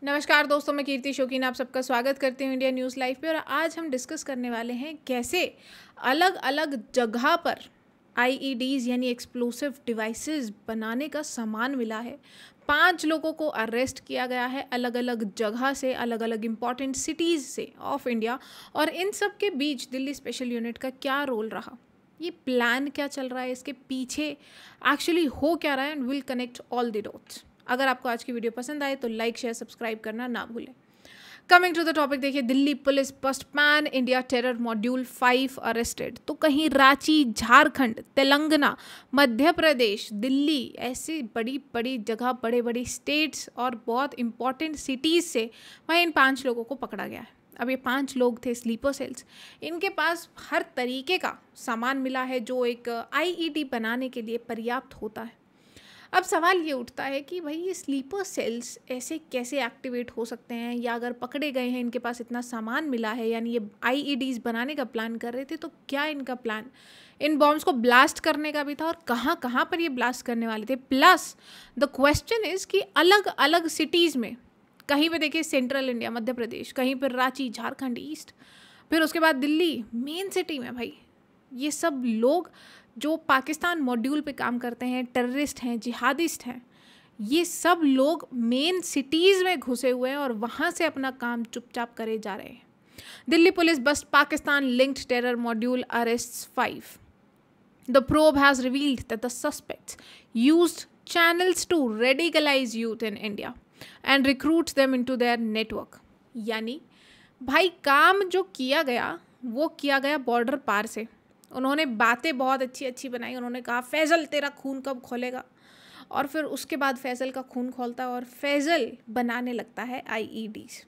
नमस्कार दोस्तों, मैं कीर्ति शौकीन आप सबका स्वागत करती हूँ इंडिया न्यूज़ लाइव पे। और आज हम डिस्कस करने वाले हैं कैसे अलग अलग जगह पर आईईडीज़ यानी एक्सप्लोसिव डिवाइसेस बनाने का सामान मिला है। 5 लोगों को अरेस्ट किया गया है अलग अलग जगह से, अलग अलग इम्पॉर्टेंट सिटीज़ से ऑफ इंडिया। और इन सब के बीच दिल्ली स्पेशल यूनिट का क्या रोल रहा, ये प्लान क्या चल रहा है, इसके पीछे एक्चुअली हो क्या रहा है, and will connect all the dots. अगर आपको आज की वीडियो पसंद आए तो लाइक शेयर सब्सक्राइब करना ना भूलें। कमिंग टू द टॉपिक, देखिए, Delhi police bust pan India terror module 5 arrested. तो कहीं रांची, झारखंड, तेलंगाना, मध्य प्रदेश, दिल्ली, ऐसी बड़ी बड़ी जगह, बड़े बड़े स्टेट्स और बहुत इंपॉर्टेंट सिटीज़ से वहीं इन 5 लोगों को पकड़ा गया है। अब ये 5 लोग थे स्लीपर सेल्स। इनके पास हर तरीके का सामान मिला है जो एक आईईडी बनाने के लिए पर्याप्त होता है। अब सवाल ये उठता है कि भाई ये स्लीपर सेल्स ऐसे कैसे एक्टिवेट हो सकते हैं, या अगर पकड़े गए हैं, इनके पास इतना सामान मिला है, यानी ये आईईडीज़ बनाने का प्लान कर रहे थे, तो क्या इनका प्लान इन बॉम्ब्स को ब्लास्ट करने का भी था, और कहाँ कहाँ पर ये ब्लास्ट करने वाले थे। प्लस द क्वेश्चन इज़ कि अलग अलग सिटीज़ में, कहीं पे देखिए सेंट्रल इंडिया मध्य प्रदेश, कहीं पर रांची झारखंड ईस्ट, फिर उसके बाद दिल्ली मेन सिटी में, भाई ये सब लोग जो पाकिस्तान मॉड्यूल पे काम करते हैं, टेररिस्ट हैं, जिहादिस्ट हैं, ये सब लोग मेन सिटीज़ में घुसे हुए हैं और वहाँ से अपना काम चुपचाप करे जा रहे हैं। Delhi police bust Pakistan linked terror module arrests 5. The probe has revealed that the suspects used channels to radicalize youth in India and recruit them into their network. यानी भाई काम जो किया गया वो किया गया बॉर्डर पार से। उन्होंने बातें बहुत अच्छी अच्छी बनाई। उन्होंने कहा फैज़ल तेरा खून कब खोलेगा, और फिर उसके बाद फैज़ल का खून खोलता है और फैज़ल बनाने लगता है आईईडीज़।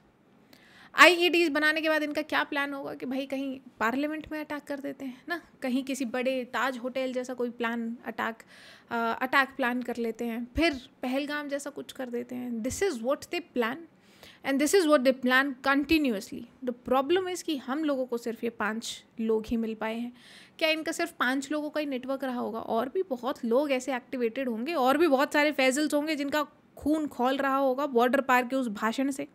आईईडीज़ बनाने के बाद इनका क्या प्लान होगा कि भाई कहीं पार्लियामेंट में अटैक कर देते हैं ना, कहीं किसी बड़े ताज होटल जैसा कोई प्लान अटैक प्लान कर लेते हैं, फिर पहलगाम जैसा कुछ कर देते हैं। This is what they plan and this is what they plan continuously. The problem is कि हम लोगों को सिर्फ ये 5 लोग ही मिल पाए हैं। क्या इनका सिर्फ 5 लोगों का ही नेटवर्क रहा होगा? और भी बहुत लोग ऐसे एक्टिवेटेड होंगे, और भी बहुत सारे फैजल्स होंगे जिनका खून खोल रहा होगा बॉर्डर पार के उस भाषण से।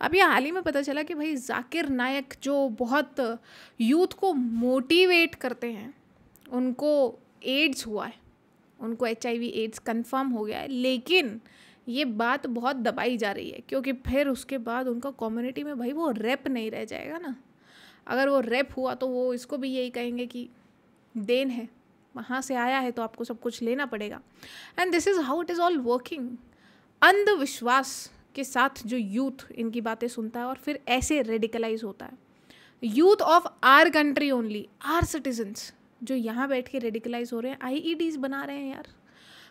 अब ये हाल ही में पता चला कि भाई जाकिर नायक जो बहुत यूथ को मोटिवेट करते हैं, उनको एड्स हुआ है, उनको HIV एड्स कंफर्म हो गया है। लेकिन ये बात बहुत दबाई जा रही है, क्योंकि फिर उसके बाद उनका कम्युनिटी में भाई वो रैप नहीं रह जाएगा ना। अगर वो रैप हुआ तो वो इसको भी यही कहेंगे कि देन है, वहाँ से आया है तो आपको सब कुछ लेना पड़ेगा। And this is how it is all working. अंधविश्वास के साथ जो यूथ इनकी बातें सुनता है और फिर ऐसे रेडिकलाइज होता है। Youth of our country only, our citizens, जो यहाँ बैठ के रेडिकलाइज हो रहे हैं, आईईडीज़ बना रहे हैं यार।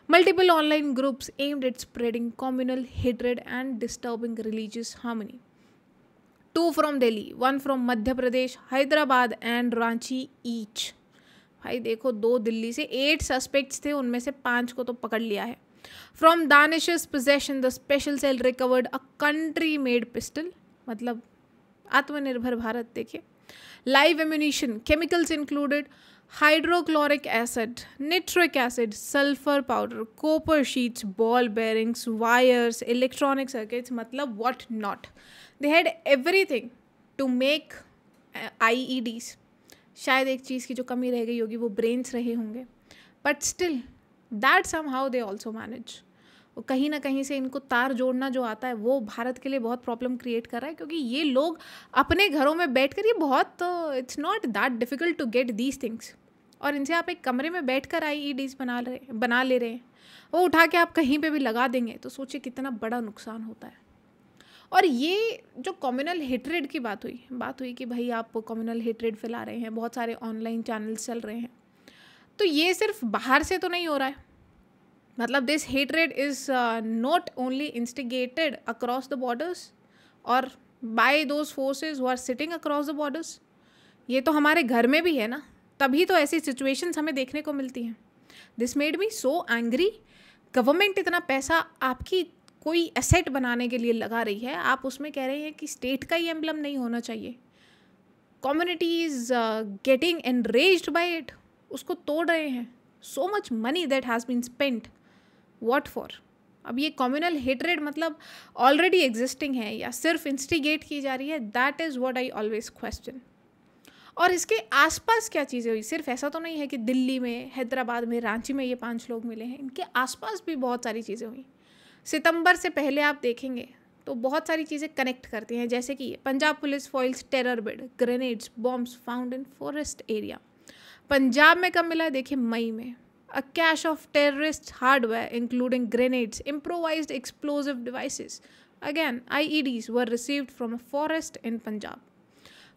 Multiple online groups aimed at spreading communal hatred and disturbing religious harmony. 2 from Delhi, 1 from Madhya Pradesh, Hyderabad and Ranchi each. भाई देखो, 2 दिल्ली से, 8 सस्पेक्ट्स थे, उनमें से 5 को तो पकड़ लिया है। From Danish's possession, the special cell recovered a country-made pistol. मतलब आत्मनिर्भर भारत, देखिए। Live ammunition, chemicals included hydrochloric acid, nitric acid, sulfur powder, copper sheets, ball bearings, wires, electronic circuits, मतलब what not. They had everything to make IEDs. शायद एक चीज़ की जो कमी रह गई होगी वो ब्रेन्स रहे होंगे, but still that somehow they also manage. कहीं ना कहीं से इनको तार जोड़ना जो आता है वो भारत के लिए बहुत प्रॉब्लम क्रिएट कर रहा है, क्योंकि ये लोग अपने घरों में बैठकर, ये बहुत, it's not that difficult to get these things, और इनसे आप एक कमरे में बैठकर आईईडीज़ बना ले रहे हैं। वो उठा के आप कहीं पे भी लगा देंगे तो सोचिए कितना बड़ा नुकसान होता है। और ये जो कम्युनल हेट्रेड की बात हुई कि भाई आप कम्युनल हेट्रेड फैला रहे हैं, बहुत सारे ऑनलाइन चैनल्स चल रहे हैं, तो ये सिर्फ बाहर से तो नहीं हो रहा है। मतलब this hatred is not only instigated across the borders और by those forces who are sitting across the borders, ये तो हमारे घर में भी है ना, तभी तो ऐसी सिचुएशंस हमें देखने को मिलती हैं। This made me so angry. Government इतना पैसा आपकी कोई एसेट बनाने के लिए लगा रही है, आप उसमें कह रहे हैं कि स्टेट का ही एम्बलम नहीं होना चाहिए। Community is getting enraged by it, उसको तोड़ रहे हैं। So much money that has been spent, what for? अब ये कम्युनल हेट्रेड मतलब ऑलरेडी एग्जिस्टिंग है या सिर्फ इंस्टिगेट की जा रही है, that is what I always question. और इसके आसपास क्या चीज़ें हुई, सिर्फ ऐसा तो नहीं है कि दिल्ली में, हैदराबाद में, रांची में ये 5 लोग मिले हैं, इनके आसपास भी बहुत सारी चीज़ें हुई। सितंबर से पहले आप देखेंगे तो बहुत सारी चीज़ें कनेक्ट करती हैं, जैसे कि Punjab police foils terror bid, grenades bombs found in forest area. Punjab में कब मिला, देखिए मई में। A cash of terrorist hardware including grenades, improvised explosive devices, again IEDs were received from a forest इन पंजाब।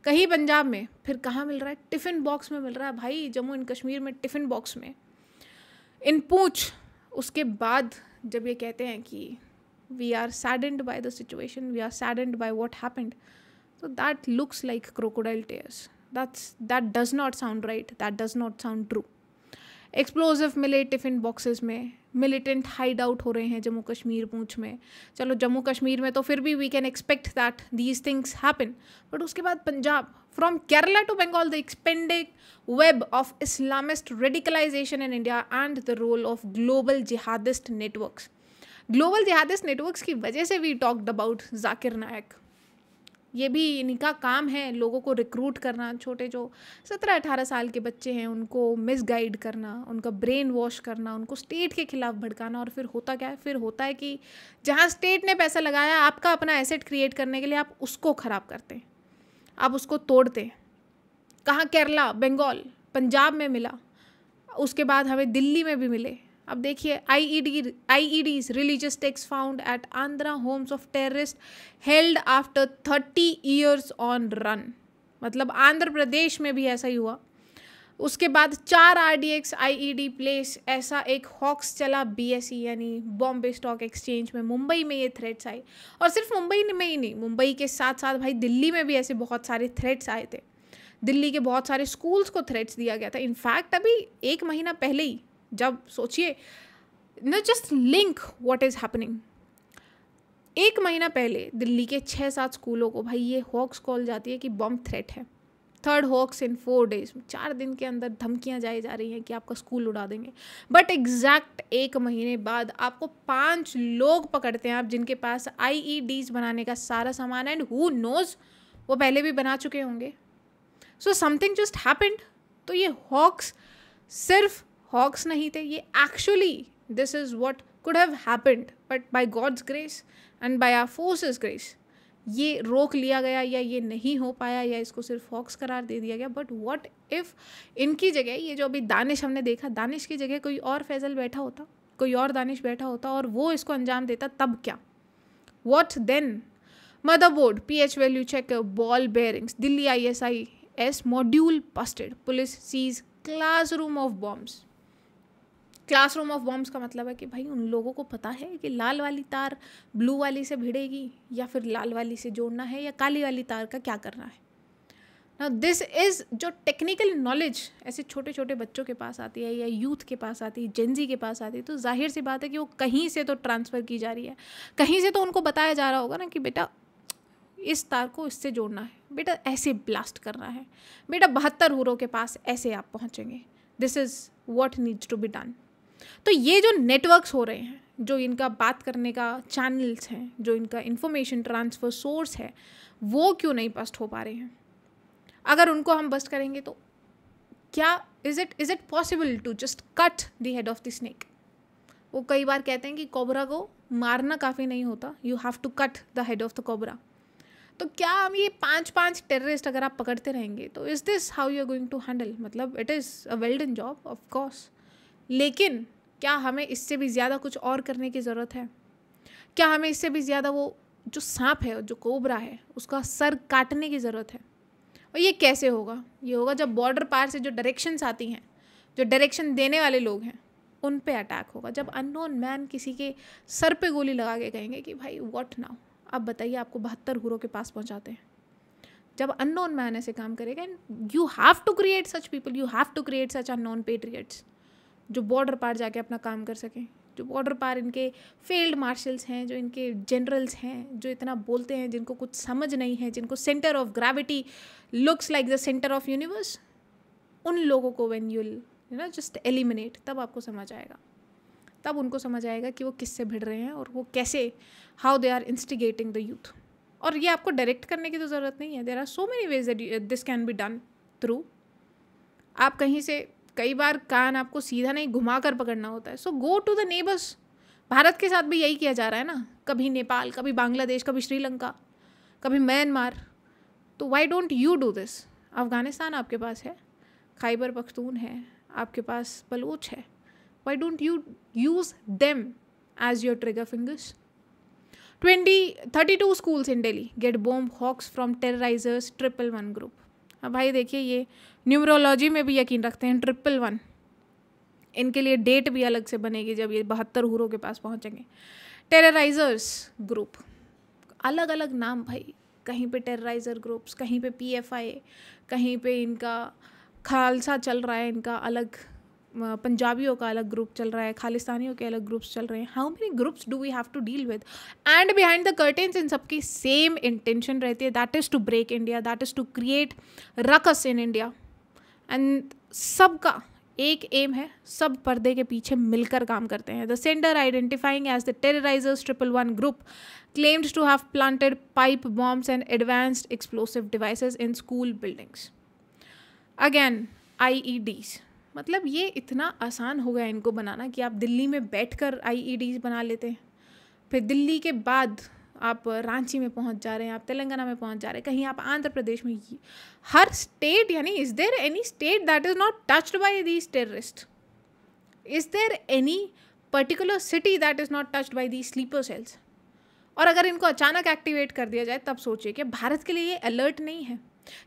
कहीं पंजाब में, फिर कहाँ मिल रहा है, टिफ़िन बॉक्स में मिल रहा है भाई, जम्मू एंड कश्मीर में टिफ़िन बॉक्स में, इन पूंछ। उसके बाद जब ये कहते हैं कि we are saddened by the situation, we are saddened by what happened, so that looks like crocodile tears. That does not sound right. That does not sound true. Explosive मिले tiffin boxes में, militant hide out हो रहे हैं जम्मू कश्मीर पूंछ में। चलो जम्मू कश्मीर में तो फिर भी we can expect that these things happen, but उसके बाद Punjab, from Kerala to Bengal, the expanded web of Islamist radicalisation in India and the role of global jihadist networks. Global jihadist networks की वजह से we talked about Zakir Naik. ये भी इनका काम है, लोगों को रिक्रूट करना, छोटे जो 17-18 साल के बच्चे हैं उनको मिसगाइड करना, उनका ब्रेन वॉश करना, उनको स्टेट के खिलाफ भड़काना। और फिर होता क्या है, फिर होता है कि जहाँ स्टेट ने पैसा लगाया आपका अपना एसेट क्रिएट करने के लिए, आप उसको ख़राब करते हैं, आप उसको तोड़ते हैं। कहाँ, केरला, बंगाल, पंजाब में मिला, उसके बाद हमें दिल्ली में भी मिले। अब देखिए IEDs, religious texts found at Andhra homes of terrorists held after 30 years on run। मतलब आंध्र प्रदेश में भी ऐसा ही हुआ। उसके बाद 4 RDX IED प्लेस, ऐसा एक हॉक्स चला BSE यानी बॉम्बे स्टॉक एक्सचेंज में, मुंबई में ये थ्रेट्स आए। और सिर्फ मुंबई में ही नहीं, मुंबई के साथ साथ भाई दिल्ली में भी ऐसे बहुत सारे थ्रेट्स आए थे। दिल्ली के बहुत सारे स्कूल्स को थ्रेट्स दिया गया था। इनफैक्ट अभी 1 महीना पहले ही, जब सोचिए न, just link what is happening, 1 महीना पहले दिल्ली के 6-7 स्कूलों को भाई ये हॉक्स कॉल जाती है कि बॉम्ब थ्रेट है। 3rd हॉक्स इन 4 days, 4 दिन के अंदर धमकियां जाई जा रही हैं कि आपका स्कूल उड़ा देंगे। बट एग्जैक्ट 1 महीने बाद आपको 5 लोग पकड़ते हैं आप, जिनके पास IEDs बनाने का सारा सामान है, एंड हु नोज वो पहले भी बना चुके होंगे। So something just happened. तो ये हॉक्स सिर्फ हॉक्स नहीं थे, ये actually this is what could have happened, but by God's grace and by our forces grace ये रोक लिया गया, या ये नहीं हो पाया, या इसको सिर्फ हॉक्स करार दे दिया गया। बट व्हाट इफ़ इनकी जगह, ये जो अभी दानिश हमने देखा, दानिश की जगह कोई और फैजल बैठा होता, कोई और दानिश बैठा होता और वो इसको अंजाम देता, तब क्या? What then? Motherboard, PH value checker, ball bearings, Delhi ISIS module busted, police seize classroom of bombs. Classroom of bombs का मतलब है कि भाई उन लोगों को पता है कि लाल वाली तार ब्लू वाली से भिड़ेगी, या फिर लाल वाली से जोड़ना है, या काली वाली तार का क्या करना है। ना दिस इज़ जो टेक्निकल नॉलेज ऐसे छोटे छोटे बच्चों के पास आती है, या यूथ के पास आती है, जेनजी के पास आती है, तो जाहिर सी बात है कि वो कहीं से तो ट्रांसफ़र की जा रही है, कहीं से तो उनको बताया जा रहा होगा ना कि बेटा इस तार को इससे जोड़ना है, बेटा ऐसे ब्लास्ट करना है, बेटा 72 हुरों के पास ऐसे आप पहुँचेंगे। This is what needs to be done. तो ये जो नेटवर्क्स हो रहे हैं, जो इनका बात करने का चैनल्स हैं, जो इनका इंफॉर्मेशन ट्रांसफ़र सोर्स है, वो क्यों नहीं बस्ट हो पा रहे हैं? अगर उनको हम बस्ट करेंगे तो क्या is it possible to just cut the head of the snake? वो कई बार कहते हैं कि कोबरा को मारना काफ़ी नहीं होता, you have to cut the head of the cobra. तो क्या हम ये 5 टेररिस्ट अगर आप पकड़ते रहेंगे तो is this how you are going to handle? मतलब it is a well done job of course, लेकिन क्या हमें इससे भी ज़्यादा कुछ और करने की ज़रूरत है? क्या हमें इससे भी ज़्यादा वो जो सांप है, जो कोबरा है, उसका सर काटने की ज़रूरत है? और ये कैसे होगा? ये होगा जब बॉर्डर पार से जो डायरेक्शंस आती हैं, जो डायरेक्शन देने वाले लोग हैं, उन पे अटैक होगा। जब अननोन मैन किसी के सर पे गोली लगा के कहेंगे कि भाई व्हाट नाउ, अब बताइए, आपको 72 हुरों के पास पहुंचाते हैं। जब अननोन मैन ऐसे काम करेगा, and you have to create such people, you have to create such unknown patriots जो बॉर्डर पार जाके अपना काम कर सकें, जो बॉर्डर पार इनके फील्ड मार्शल्स हैं, जो इनके जनरल्स हैं, जो इतना बोलते हैं, जिनको कुछ समझ नहीं है, जिनको centre of gravity looks like the centre of universe, उन लोगों को when you know just eliminate, तब आपको समझ आएगा। तब उनको समझ आएगा कि वो किससे भिड़ रहे हैं और वो कैसे, how they are instigating the youth. और ये आपको डायरेक्ट करने की तो ज़रूरत नहीं है, there are so many ways that this can be done through. आप कहीं से, कई बार कान आपको सीधा नहीं घुमा कर पकड़ना होता है, so go to the neighbours. Bharat के साथ भी यही किया जा रहा है ना, कभी नेपाल, कभी बांग्लादेश, कभी श्रीलंका, कभी म्यांमार। तो Y don't you do this? Afghanistan आपके पास है, खैबर पख्तून है, आपके पास बलूच है, why don't you use them as your trigger fingers? 32 schools in Delhi get bomb hawks from terrorizers 111 group। अब भाई देखिए, ये न्यूमरोलॉजी में भी यकीन रखते हैं 111। इनके लिए डेट भी अलग से बनेगी जब ये 72 हूरों के पास पहुंचेंगे। टेरराइजर्स ग्रुप, अलग अलग नाम भाई, कहीं पे टेरराइजर ग्रुप्स, कहीं पे PFI, कहीं पे इनका खालसा चल रहा है, इनका अलग, पंजाबियों का अलग ग्रुप चल रहा है, खालिस्तानियों के अलग ग्रुप्स चल रहे हैं। How many groups do we have to deal with? And behind the curtains इन सबकी सेम इंटेंशन रहती है, that is to break India, that is to create ruckus in India. And सबका एक एम है, सब पर्दे के पीछे मिलकर काम करते हैं। The sender identifying as the terrorisers 111 group claimed to have planted pipe bombs and advanced explosive devices in school buildings. Again, IEDs, मतलब ये इतना आसान हो गया इनको बनाना कि आप दिल्ली में बैठकर IEDs बना लेते हैं, फिर दिल्ली के बाद आप रांची में पहुंच जा रहे हैं, आप तेलंगाना में पहुंच जा रहे हैं, कहीं आप आंध्र प्रदेश में। हर स्टेट, यानी is there any state that is not touched by these terrorist? Is there any particular city that is not touched by these sleeper cells? और अगर इनको अचानक एक्टिवेट कर दिया जाए, तब सोचिए कि भारत के लिए ये अलर्ट नहीं है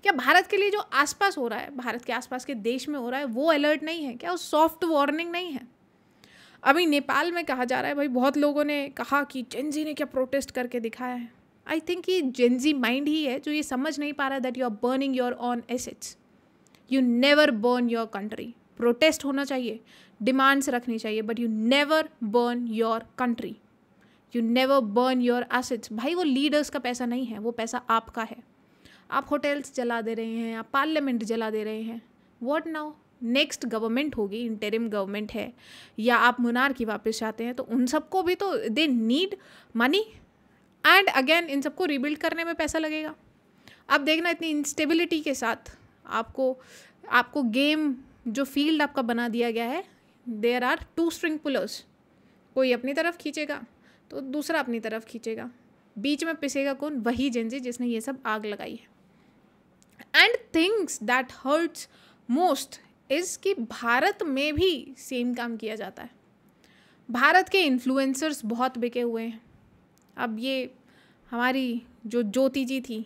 क्या? भारत के लिए जो आसपास हो रहा है, भारत के आसपास के देश में हो रहा है, वो अलर्ट नहीं है क्या? वो सॉफ्ट वार्निंग नहीं है? अभी नेपाल में कहा जा रहा है भाई, बहुत लोगों ने कहा कि जेनजी ने क्या प्रोटेस्ट करके दिखाया है। आई थिंक ये जेनजी माइंड ही है जो ये समझ नहीं पा रहा that you are burning your own assets. You never burn your country. Protest होना चाहिए, डिमांड्स रखनी चाहिए, but you never burn your country, you never burn your assets. भाई वो लीडर्स का पैसा नहीं है, वो पैसा आपका है। आप होटल्स जला दे रहे हैं, आप पार्लियामेंट जला दे रहे हैं। What now? नेक्स्ट गवर्नमेंट होगी, इंटरिम गवर्नमेंट है, या आप मोनार्की वापस चाहते हैं, तो उन सबको भी तो they need money, and again in सबको रिबिल्ड करने में पैसा लगेगा। अब देखना, इतनी इंस्टेबिलिटी के साथ आपको गेम जो फील्ड आपका बना दिया गया है, देयर आर 2 स्ट्रिंग पुलर्स। कोई अपनी तरफ खींचेगा तो दूसरा अपनी तरफ खींचेगा, बीच में पिसेगा कौन? वही जेनजी जिसने ये सब आग लगाई है। And things that hurts most is कि भारत में भी सेम काम किया जाता है। भारत के इन्फ्लुएंसर्स बहुत बिके हुए हैं। अब ये हमारी जो ज्योति जी थी,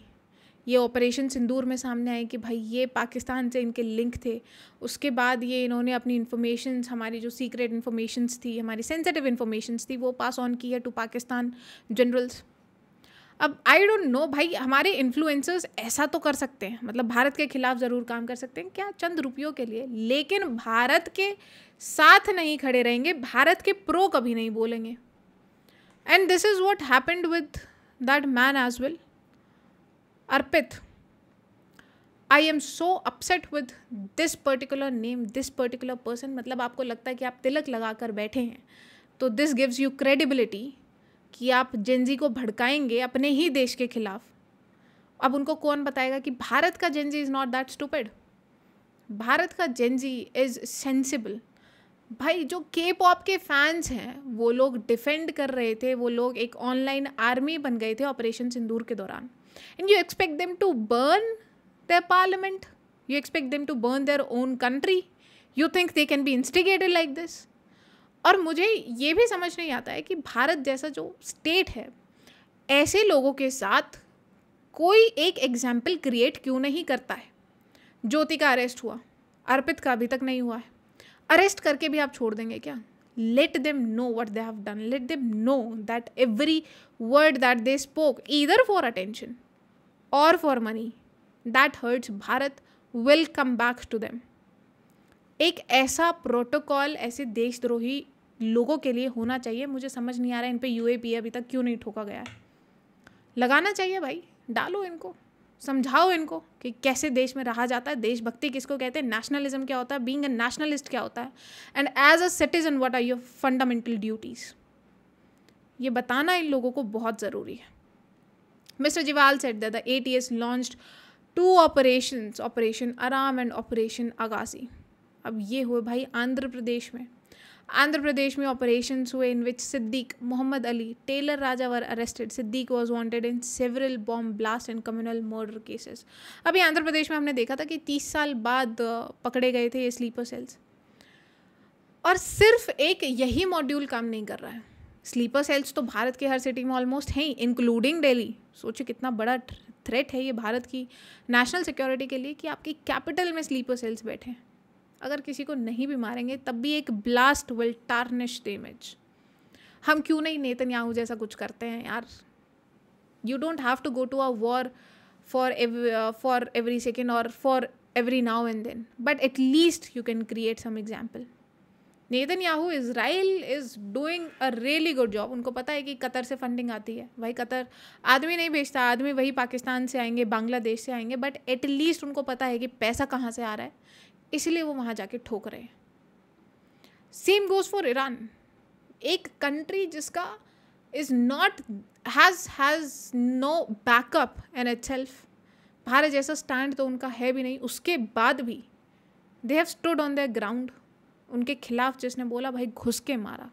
ये ऑपरेशन सिंदूर में सामने आए कि भाई ये पाकिस्तान से इनके लिंक थे। उसके बाद ये इन्होंने अपनी इन्फॉर्मेशंस, हमारी जो सीक्रेट इन्फॉर्मेशंस थी, हमारी सेंसिटिव इन्फॉर्मेशंस थी, वो पास ऑन की है टू पाकिस्तान जनरल्स। अब आई डोंट नो भाई, हमारे इन्फ्लुएंसर्स ऐसा तो कर सकते हैं, मतलब भारत के खिलाफ ज़रूर काम कर सकते हैं क्या? चंद रुपयों के लिए, लेकिन भारत के साथ नहीं खड़े रहेंगे, भारत के प्रो कभी नहीं बोलेंगे। And this is what happened with that man as well, Arpit. I am so upset with this particular name, this particular person. मतलब आपको लगता है कि आप तिलक लगा कर बैठे हैं, तो दिस गिव्स यू क्रेडिबिलिटी कि आप जेनजी को भड़काएंगे अपने ही देश के खिलाफ। अब उनको कौन बताएगा कि भारत का Gen Z is not that stupid? Bharat का जेनजी इज़ सेंसिबल। भाई जो K-pop के फैंस हैं, वो लोग डिफेंड कर रहे थे, वो लोग एक ऑनलाइन आर्मी बन गए थे ऑपरेशन सिंदूर के दौरान। And you expect them to burn their parliament, you expect them to burn their own country, you think they can be instigated like this? और मुझे ये भी समझ नहीं आता है कि भारत जैसा जो स्टेट है, ऐसे लोगों के साथ कोई एक एग्जाम्पल क्रिएट क्यों नहीं करता है? ज्योति का अरेस्ट हुआ, अर्पित का अभी तक नहीं हुआ है। अरेस्ट करके भी आप छोड़ देंगे क्या? Let them know what they have done, let them know that every word that they spoke either for attention और for money that hurts Bharat will come back to them. एक ऐसा प्रोटोकॉल ऐसे देशद्रोही लोगों के लिए होना चाहिए। मुझे समझ नहीं आ रहा है इन पे UAP अभी तक क्यों नहीं ठोका गया है। लगाना चाहिए भाई, डालो इनको। समझाओ इनको कि कैसे देश में रहा जाता है, देशभक्ति किसको कहते हैं, नेशनलिज्म क्या होता है, बीइंग अ नेशनलिस्ट क्या होता है, and as a citizen what are your fundamental duties. ये बताना इन लोगों को बहुत ज़रूरी है। मिस्टर जिवाल said that the ATS launched 2 operations, operation आराम एंड ऑपरेशन अगासी। अब ये हुए भाई आंध्र प्रदेश में। आंध्र प्रदेश में ऑपरेशंस हुए in which Siddiq, Mohammad Ali, tailor Raja were arrested. Siddiq was wanted in several bomb blast and communal murder cases. अभी आंध्र प्रदेश में हमने देखा था कि 30 साल बाद पकड़े गए थे ये स्लीपर सेल्स, और सिर्फ एक यही मॉड्यूल काम नहीं कर रहा है। स्लीपर सेल्स तो भारत के हर सिटी में ऑलमोस्ट हैं ही, इंक्लूडिंग दिल्ली। सोचिए कितना बड़ा थ्रेट है ये भारत की नेशनल सिक्योरिटी के लिए कि आपकी कैपिटल में स्लीपर सेल्स बैठे हैं। अगर किसी को नहीं भी मारेंगे तब भी एक blast will tarnish the image. हम क्यों नहीं नेतन्याहू जैसा कुछ करते हैं यार? You don't have to go to a war for every second और for every now and then, but at least you can create some example. Netanyahu, Israel is doing a really good job. उनको पता है कि Qatar से funding आती है। भाई Qatar आदमी नहीं भेजता, आदमी वही पाकिस्तान से आएंगे, बांग्लादेश से आएंगे, बट एटलीस्ट उनको पता है कि पैसा कहाँ से आ रहा है, इसलिए वो वहाँ जाके ठोक रहे हैं। सेम गोज फॉर ईरान, एक कंट्री जिसका is not has no backup in itself. Bharat जैसा स्टैंड तो उनका है भी नहीं, उसके बाद भी they have stood on their ground. उनके खिलाफ जिसने बोला भाई घुस के मारा।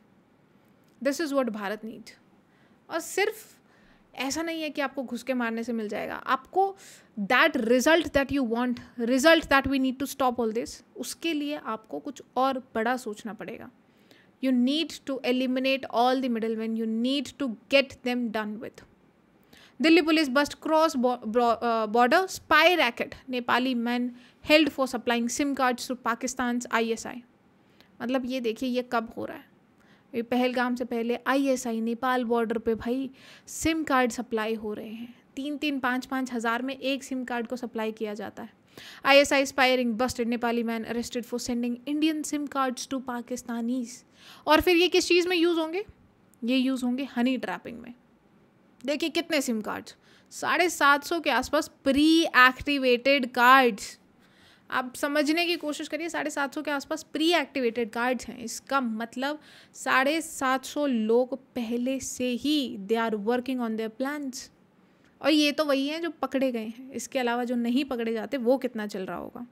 This is what Bharat need. और सिर्फ ऐसा नहीं है कि आपको घुस के मारने से मिल जाएगा, आपको that result that you want, result that we need to stop all this, उसके लिए आपको कुछ और बड़ा सोचना पड़ेगा। You need to eliminate all the middleman, you need to get them done with. Delhi police bust cross border spy racket, Nepali man held for supplying SIM cards to Pakistan ISI। मतलब ये देखिए ये कब हो रहा है। ये पहलगाम से पहले ISI नेपाल बॉर्डर पे भाई सिम कार्ड सप्लाई हो रहे हैं। 3-3, 5-5 हज़ार में एक सिम कार्ड को सप्लाई किया जाता है। ISI spy ring busted, Nepali man arrested for sending Indian SIM cards to Pakistanis. और फिर ये किस चीज़ में यूज़ होंगे? ये यूज़ होंगे हनी ट्रैपिंग में। देखिए कितने सिम कार्ड्स, 750 के आसपास प्री एक्टिवेटेड कार्ड्स। आप समझने की कोशिश करिए, 750 के आसपास प्री एक्टिवेटेड कार्ड्स हैं। इसका मतलब 750 लोग पहले से ही they are working on their plans. और ये तो वही हैं जो पकड़े गए हैं, इसके अलावा जो नहीं पकड़े जाते वो कितना चल रहा होगा।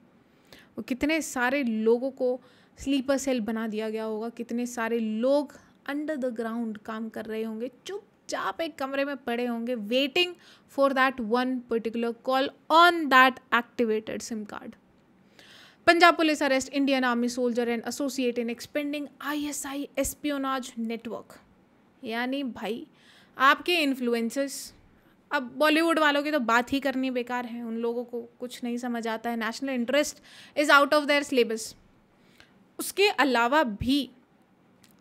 वो कितने सारे लोगों को स्लीपर सेल बना दिया गया होगा, कितने सारे लोग अंडर द ग्राउंड काम कर रहे होंगे, चुपचाप एक कमरे में पड़े होंगे, waiting for that one particular call on that activated SIM card. Punjab police arrest Indian army soldier and associate in expanding ISI espionage network. यानी भाई आपके इन्फ्लुएंसर्स, अब बॉलीवुड वालों की तो बात ही करनी बेकार है, उन लोगों को कुछ नहीं समझ आता है, national interest is out of their syllabus. उसके अलावा भी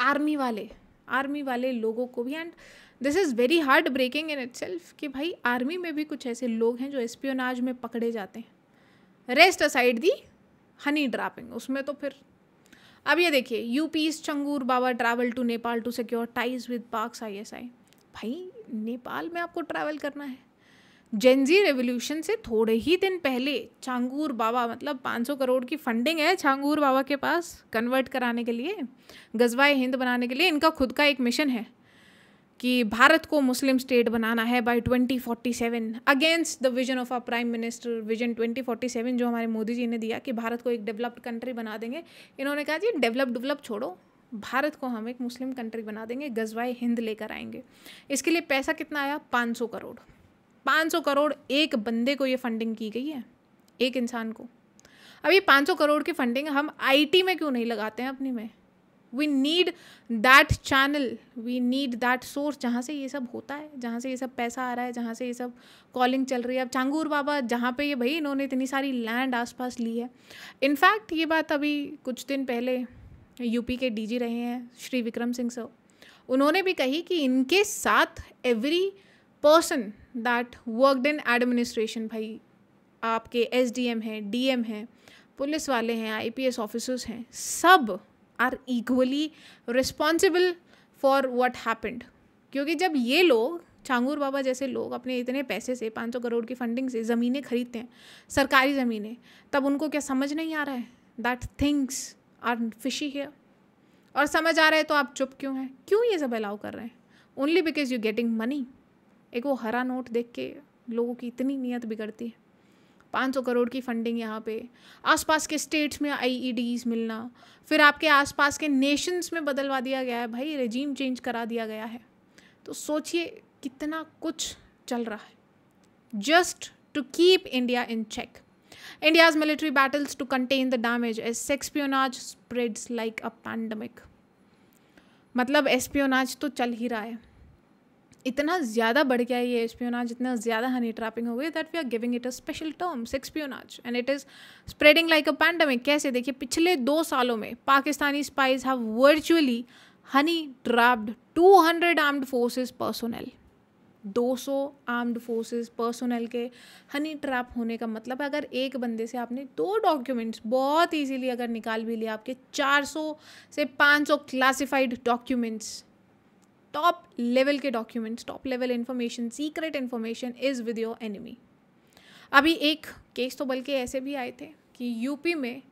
आर्मी वाले लोगों को भी, and this is very heartbreaking in itself कि भाई आर्मी में भी कुछ ऐसे लोग हैं जो एस्पियोनाज में पकड़े जाते हैं। Rest aside the honey trapping, उसमें तो फिर अब ये देखिए, UP's Changur Baba travel to Nepal to secure ties with Pak's ISI। भाई नेपाल में आपको ट्रैवल करना है। जेनजी रेवोल्यूशन से थोड़े ही दिन पहले चांगूर बाबा, मतलब 500 करोड़ की फंडिंग है चांगूर बाबा के पास कन्वर्ट कराने के लिए, गजवाए हिंद बनाने के लिए। इनका खुद का एक मिशन है कि भारत को मुस्लिम स्टेट बनाना है by 2047, against the vision of our prime minister, vision 2047 जो हमारे मोदी जी ने दिया कि भारत को एक डेवलप्ड कंट्री बना देंगे। इन्होंने कहा जी डेवलप छोड़ो, भारत को हम एक मुस्लिम कंट्री बना देंगे, गजवाए हिंद लेकर आएंगे। इसके लिए पैसा कितना आया? 500 करोड़। 500 करोड़ एक बंदे को ये फंडिंग की गई है, एक इंसान को। अब ये 500 करोड़ की फंडिंग हम IT में क्यों नहीं लगाते हैं अपनी में? We need that channel, we need that source जहाँ से ये सब होता है, जहाँ से ये सब पैसा आ रहा है, जहाँ से ये सब कॉलिंग चल रही है। अब चांगूर बाबा जहाँ पे ये भाई इन्होंने इतनी सारी लैंड आसपास ली है। इनफैक्ट ये बात अभी कुछ दिन पहले UP के DG रहे हैं श्री विक्रम सिंह सर, उन्होंने भी कही कि इनके साथ every person that worked in administration, भाई आपके SDM हैं, DM हैं, पुलिस वाले हैं, IPS ऑफिसर्स हैं, सब are equally responsible for what happened. क्योंकि जब ये लोग छांगूर बाबा जैसे लोग अपने इतने पैसे से 500 करोड़ की फंडिंग से ज़मीनें खरीदते हैं, सरकारी ज़मीनें, तब उनको क्या समझ नहीं आ रहा है that things are fishy here? और समझ आ रहा है तो आप चुप क्यों हैं? क्यों ये सब अलाउ कर रहे हैं? Only because you getting money. एक वो हरा नोट देख के लोगों की इतनी नीयत बिगड़ती है। 500 करोड़ की फंडिंग यहाँ पे, आसपास के स्टेट्स में आईईडीज मिलना, फिर आपके आसपास के नेशंस में बदलवा दिया गया है भाई, रेजीम चेंज करा दिया गया है। तो सोचिए कितना कुछ चल रहा है just to keep India in check. India's military battles to contain the damage as sexpionage spreads like a pandemic। मतलब एस्पियोनाज तो चल ही रहा है, इतना ज़्यादा बढ़ गया है ये एस्पियोनाज, इतना ज़्यादा हनी ट्रैपिंग हो गई that we are giving it a special term sexpionage and it is spreading like a pandemic. कैसे? देखिए, पिछले 2 सालों में Pakistani spies have virtually honey trapped 200 armed forces personnel. 200 armed forces personnel के हनी ट्रैप होने का मतलब है अगर एक बंदे से आपने 2 डॉक्यूमेंट्स बहुत इजीली अगर निकाल भी लिया, आपके 400 से 500 क्लासिफाइड डॉक्यूमेंट्स, टॉप लेवल के documents, top level information, secret information is with your enemy. अभी एक केस तो बल्कि ऐसे भी आए थे कि यूपी में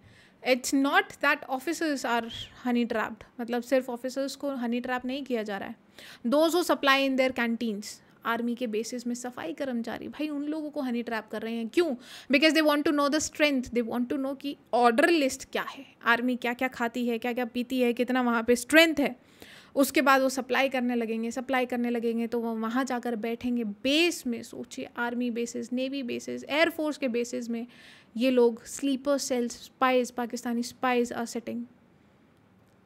it's not that officers are honey trapped, मतलब सिर्फ ऑफिसर्स को हनी ट्रैप नहीं किया जा रहा है, those who supply in their canteens, army के बेसिस में सफाई कर्मचारी, भाई उन लोगों को हनी ट्रैप कर रहे हैं। क्यों? Because they want to know the strength, they want to know कि ऑर्डर लिस्ट क्या है, आर्मी क्या क्या खाती है, क्या क्या पीती है, कितना वहाँ पे स्ट्रेंथ है। उसके बाद वो सप्लाई करने लगेंगे तो वो वहाँ जाकर बैठेंगे बेस में। सोचिए, army bases, navy bases, air force के बेसिस में ये लोग sleeper cells, spies, Pakistani spies are setting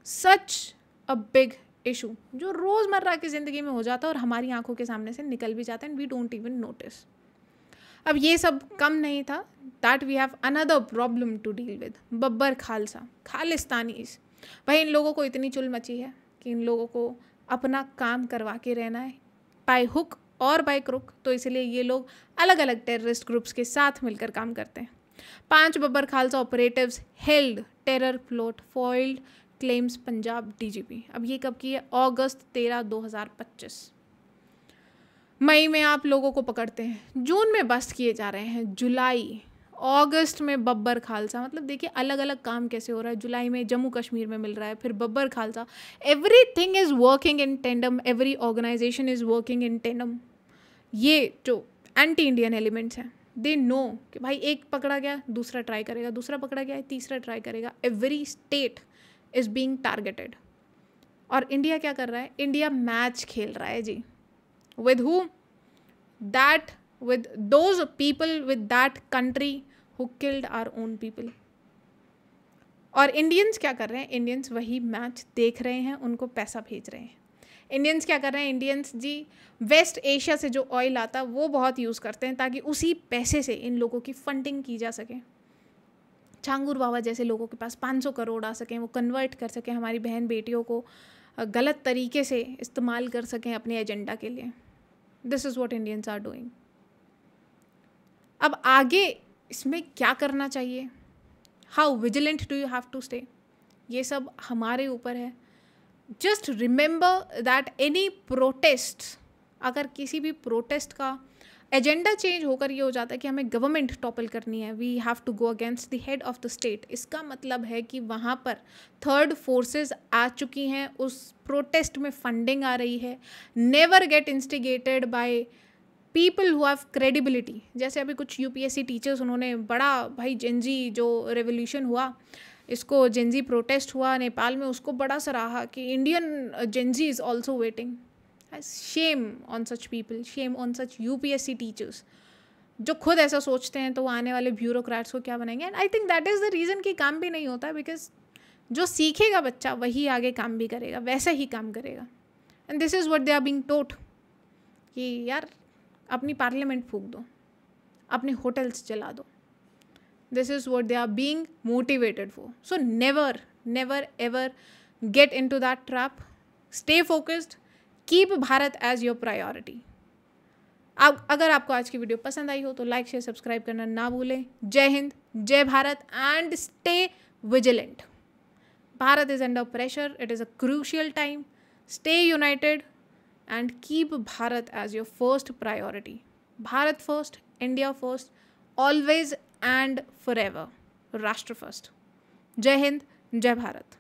such a big issue जो रोज़मर्रा की ज़िंदगी में हो जाता है और हमारी आंखों के सामने से निकल भी जाता है and we don't even notice. अब ये सब कम नहीं था, that we have another problem to deal with, Babbar Khalsa, Khalistanis. भाई इन लोगों को इतनी चुल मची है कि इन लोगों को अपना काम करवा के रहना है बाय हुक और बाय क्रुक, तो इसलिए ये लोग अलग अलग टेररिस्ट ग्रुप्स के साथ मिलकर काम करते हैं। 5 Babbar Khalsa operatives held terror plot foiled claims Punjab DGP. अब ये कब की है? अगस्त 13, 2025। मई में आप लोगों को पकड़ते हैं, जून में बस्ट किए जा रहे हैं, जुलाई, अगस्त में बब्बर खालसा। मतलब देखिए अलग अलग काम कैसे हो रहा है। जुलाई में जम्मू कश्मीर में मिल रहा है, फिर Babbar Khalsa. Everything is working in tandem, every organisation is working in tandem. ये जो एंटी इंडियन एलिमेंट्स हैं, दे नो कि भाई एक पकड़ा गया दूसरा ट्राई करेगा, दूसरा पकड़ा गया तीसरा ट्राई करेगा। Every state is being targeted. और इंडिया क्या कर रहा है? इंडिया मैच खेल रहा है जी। With who? That with those people with that country who killed our own people। और इंडियंस क्या कर रहे हैं? इंडियंस वही मैच देख रहे हैं, उनको पैसा भेज रहे हैं। इंडियंस क्या कर रहे हैं? इंडियंस जी वेस्ट एशिया से जो ऑयल आता है वो बहुत यूज़ करते हैं ताकि उसी पैसे से इन लोगों की फंडिंग की जा सके। छांगूर बाबा जैसे लोगों के पास 500 करोड़ आ सकें, वो कन्वर्ट कर सकें, हमारी बहन बेटियों को गलत तरीके से इस्तेमाल कर सकें अपने एजेंडा के लिए। This is what Indians are doing. अब आगे इसमें क्या करना चाहिए? How vigilant do you have to stay? ये सब हमारे ऊपर है। Just remember that any protest, अगर किसी भी प्रोटेस्ट का एजेंडा चेंज होकर ये हो जाता है कि हमें गवर्नमेंट टॉपल करनी है, we have to go against the head of the state, इसका मतलब है कि वहाँ पर थर्ड फोर्सेस आ चुकी हैं, उस प्रोटेस्ट में फंडिंग आ रही है। Never get instigated by people who have credibility. जैसे अभी कुछ यूपीएससी टीचर्स, उन्होंने बड़ा भाई जेंजी जो रेवोल्यूशन हुआ, इसको जेंजी प्रोटेस्ट हुआ नेपाल में, उसको बड़ा सराहा कि Indian Gen Z is also waiting. Shame on such people, shame on such UPSC teachers जो खुद ऐसा सोचते हैं तो वो आने वाले ब्यूरोक्रेट्स को क्या बनाएंगे। And I think that is the reason कि काम भी नहीं होता, बिकॉज जो सीखेगा बच्चा वही आगे काम भी करेगा, वैसा ही काम करेगा। And this is what they are being taught कि यार अपनी पार्लियामेंट फूंक दो, अपने होटल्स जला दो। This is what they are being motivated for. So never never ever get into that trap. Stay focused, keep Bharat as your priority. अगर आपको आज की वीडियो पसंद आई हो तो लाइक शेयर सब्सक्राइब करना ना भूलें। जय हिंद, जय Bharat and stay vigilant. Bharat is under pressure, it is a crucial time. Stay United, and keep Bharat as your first priority. Bharat first, India first, always and forever. Rashtra first. Jai Hind, Jai Bharat.